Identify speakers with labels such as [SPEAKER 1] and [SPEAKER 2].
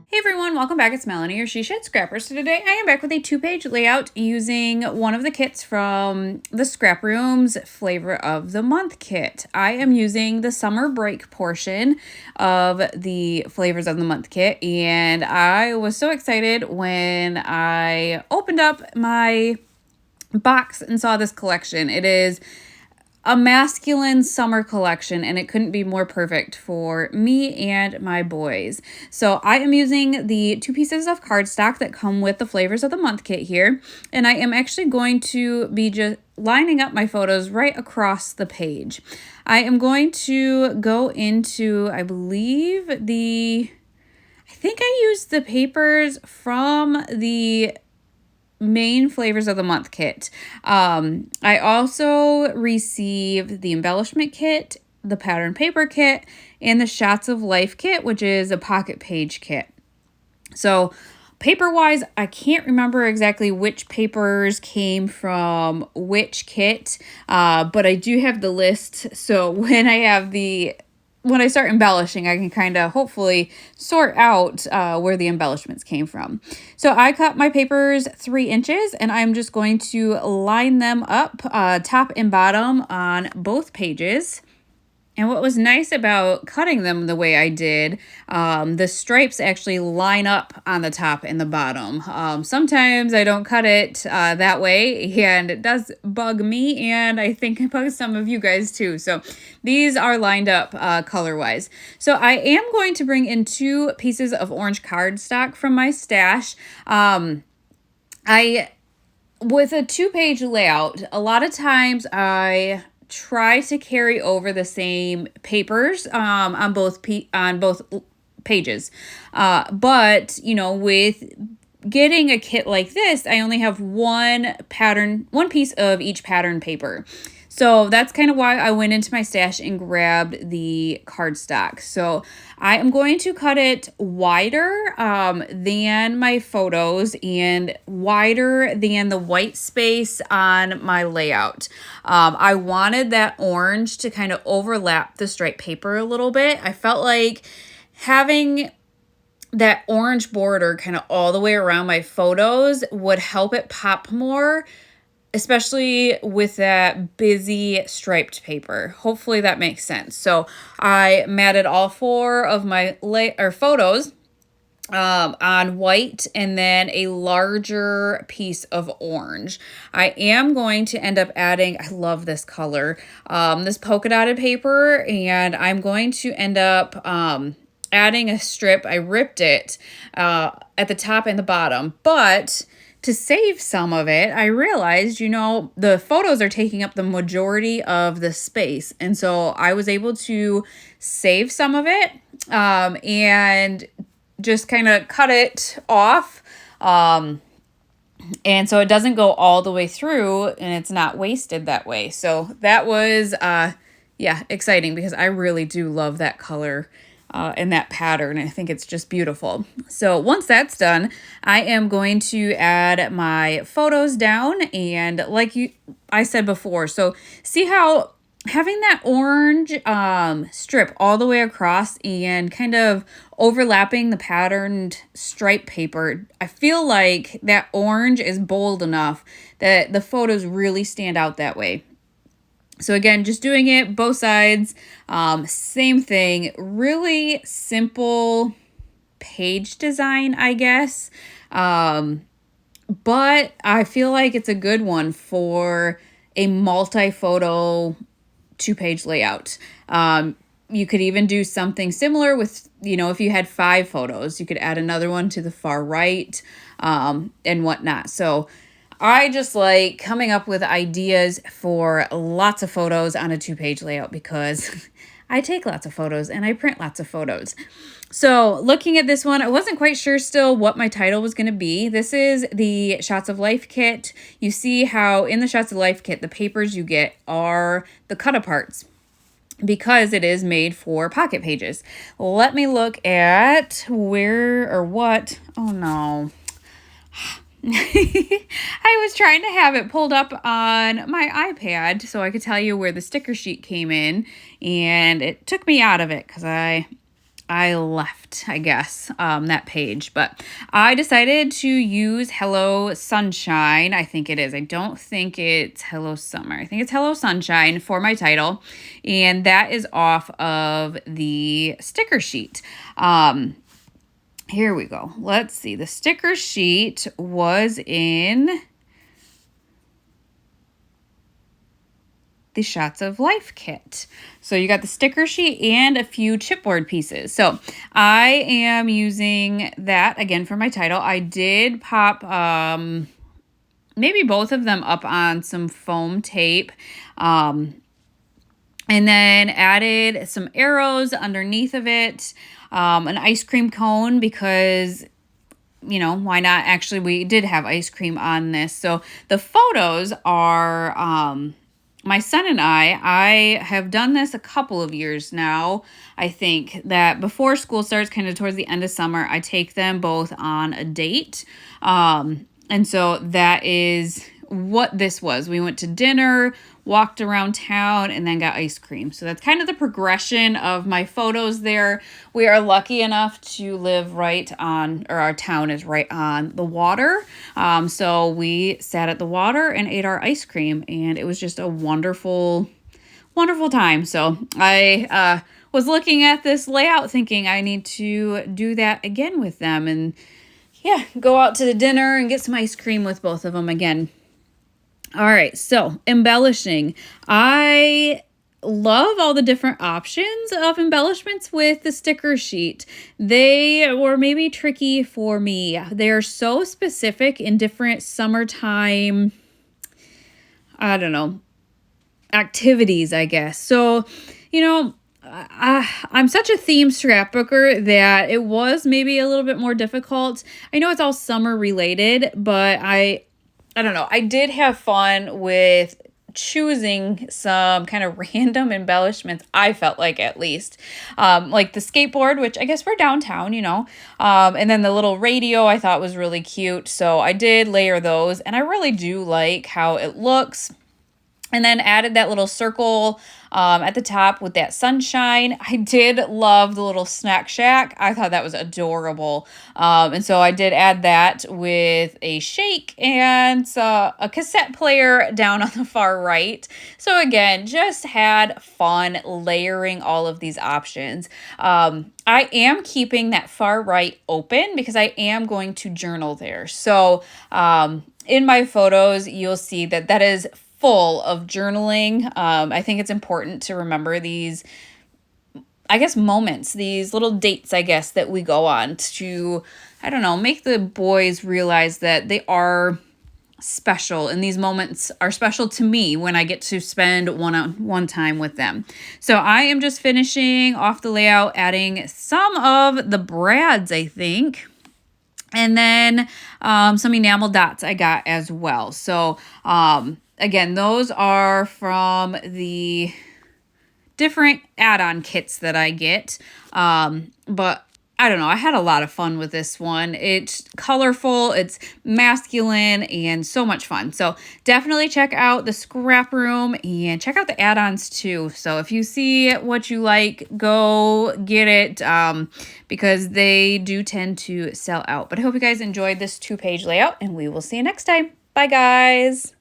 [SPEAKER 1] Hey everyone, welcome back. It's Melanie, your She Shed Scrapper. So today I am back with a 2-page layout using one of the kits from the ScrapRoom's Flavor of the Month kit. I am using the summer break portion of the Flavors of the Month kit, and I was so excited when I opened up my box and saw this collection. It is a masculine summer collection, and it couldn't be more perfect for me and my boys. So I am using the 2 pieces of cardstock that come with the Flavors of the Month kit here, and I am actually going to be just lining up my photos right across the page. I am going to go into, I think I used the papers from the main Flavors of the Month kit. I also received the Embellishment kit, the Pattern Paper kit, and the Shots of Life kit, which is a pocket page kit. So paper-wise, I can't remember exactly which papers came from which kit, but I do have the list. So when I start embellishing, I can kind of hopefully sort out where the embellishments came from. So I cut my papers 3 inches, and I'm just going to line them up top and bottom on both pages. And what was nice about cutting them the way I did, the stripes actually line up on the top and the bottom. Sometimes I don't cut it that way, and it does bug me, and I think it bugs some of you guys too. So these are lined up color-wise. So I am going to bring in 2 pieces of orange cardstock from my stash. With a 2-page layout, a lot of times I try to carry over the same papers on both pages. But, with getting a kit like this, I only have one piece of each pattern paper. So that's kind of why I went into my stash and grabbed the cardstock. So I am going to cut it wider than my photos and wider than the white space on my layout. I wanted that orange to kind of overlap the striped paper a little bit. I felt like having that orange border kind of all the way around my photos would help it pop more, especially with that busy striped paper. Hopefully that makes sense. So I matted all 4 of my photos on white, and then a larger piece of orange. I am going to end up adding, I love this color, this polka dotted paper, and I'm going to end up adding a strip. I ripped it at the top and the bottom, but to save some of it, I realized, the photos are taking up the majority of the space. And so I was able to save some of it and just kind of cut it off. And so it doesn't go all the way through, and it's not wasted that way. So that was, exciting, because I really do love that color and that pattern. I think it's just beautiful. So once that's done, I am going to add my photos down, and I said before, so see how having that orange strip all the way across and kind of overlapping the patterned stripe paper, I feel like that orange is bold enough that the photos really stand out that way. So again, just doing it both sides, same thing, really simple page design, I guess. But I feel like it's a good one for a multi-photo 2-page layout. You could even do something similar with, if you had 5 photos, you could add another one to the far right, and whatnot. So I just like coming up with ideas for lots of photos on a 2-page layout, because I take lots of photos and I print lots of photos. So looking at this one, I wasn't quite sure still what my title was going to be. This is the Shots of Life kit. You see how in the Shots of Life kit, the papers you get are the cut-aparts, because it is made for pocket pages. Let me look at where or what. Oh no. I was trying to have it pulled up on my iPad so I could tell you where the sticker sheet came in, and it took me out of it because I left, I guess, that page. But I decided to use Hello Sunshine. I think it is. I don't think it's Hello Summer. I think it's Hello Sunshine for my title. And that is off of the sticker sheet. Here we go. Let's see. The sticker sheet was in the Shots of Life kit. So you got the sticker sheet and a few chipboard pieces. So I am using that again for my title. I did pop maybe both of them up on some foam tape. And then added some arrows underneath of it, an ice cream cone because, you know, why not? Actually, we did have ice cream on this. So the photos are my son and I have done this a couple of years now. I think that before school starts, kind of towards the end of summer, I take them both on a date. And so that is what this was. We went to dinner, walked around town, and then got ice cream. So that's kind of the progression of my photos there. We are lucky enough to live right on, or our town is right on the water. So we sat at the water and ate our ice cream, and it was just a wonderful, wonderful time. So I was looking at this layout thinking I need to do that again with them, and yeah, go out to the dinner and get some ice cream with both of them again. All right, so embellishing. I love all the different options of embellishments with the sticker sheet. They were maybe tricky for me. They're so specific in different summertime, I don't know, activities, I guess. So, you know, I'm such a theme scrapbooker that it was maybe a little bit more difficult. I know it's all summer related, but I don't know. I did have fun with choosing some kind of random embellishments, I felt like, at least. Like the skateboard, which I guess we're downtown, you know. And then the little radio I thought was really cute. So I did layer those, and I really do like how it looks. And then added that little circle at the top with that sunshine. I did love the little snack shack. I thought that was adorable. And so I did add that with a shake and a cassette player down on the far right. So again, just had fun layering all of these options. I am keeping that far right open because I am going to journal there. So in my photos, you'll see that that is full of journaling. I think it's important to remember these, I guess, moments, these little dates, I guess, that we go on to, I don't know, make the boys realize that they are special, and these moments are special to me when I get to spend one-on-one time with them. So I am just finishing off the layout, adding some of the brads, I think. And then some enamel dots I got as well. So again, those are from the different add-on kits that I get. But I don't know, I had a lot of fun with this one. It's colorful, it's masculine, and so much fun. So definitely check out the Scrap Room and check out the add-ons too. So if you see what you like, go get it because they do tend to sell out. But I hope you guys enjoyed this 2-page layout, and we will see you next time. Bye, guys.